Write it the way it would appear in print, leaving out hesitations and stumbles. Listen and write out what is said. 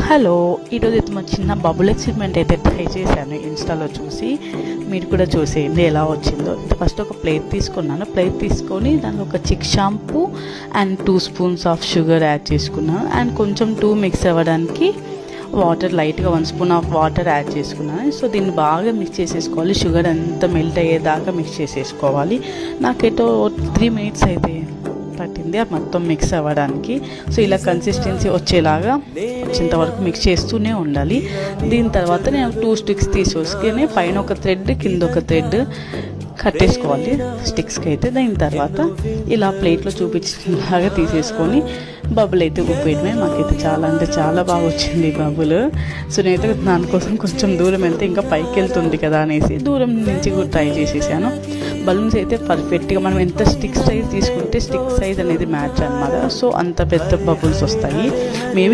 Hello, ఈరోజు అయితే మా చిన్న బబుల్ ఎక్స్పెరిమెంట్ అయితే ట్రై చేశాను ఇన్స్టాలో చూసి. మీరు కూడా చూసేయండి ఎలా వచ్చిందో. ఫస్ట్ ఒక ప్లేట్ తీసుకున్నాను. ప్లేట్ తీసుకొని దానిలో ఒక చిక్ shampoo and 2 spoons of sugar add చేసుకున్నాను. అండ్ కొంచెం 2 మిక్స్ అవ్వడానికి వాటర్, లైట్గా 1 స్పూన్ ఆఫ్ వాటర్ యాడ్ చేసుకున్నాను. సో దీన్ని బాగా మిక్స్ చేసేసుకోవాలి. షుగర్ అంతా మెల్ట్ అయ్యేదాకా మిక్స్ చేసేసుకోవాలి. నాకేటో 3 మినిట్స్ అయితే పట్టింది అది మొత్తం మిక్స్ అవ్వడానికి. సో ఇలా కన్సిస్టెన్సీ వచ్చేలాగా వచ్చేంతవరకు మిక్స్ చేస్తూనే ఉండాలి. దీని తర్వాత నేను 2 స్టిక్స్ తీసుకొని పైన ఒక థ్రెడ్, కింద ఒక థ్రెడ్ కట్టేసుకోవాలి స్టిక్స్కి అయితే. దాని తర్వాత ఇలా ప్లేట్లో చూపించినలాగా తీసేసుకొని బబుల్ అయితే ఊపేయడమే. మాకైతే చాలా అంటే చాలా బాగా వచ్చింది బబుల్. సో నేనైతే దానికోసం కొంచెం దూరం వెళ్తే ఇంకా పైకి వెళ్తుంది కదా అనేసి దూరం నుంచి కూడా ట్రై చేసేసాను. బలూన్స్ అయితే పర్ఫెక్ట్గా మనం ఎంత స్టిక్ సైజ్ తీసుకుంటే స్టిక్ సైజ్ అనేది మ్యాచ్ అన్నమాట. సో అంత పెద్ద బబుల్స్ వస్తాయి. మేబీ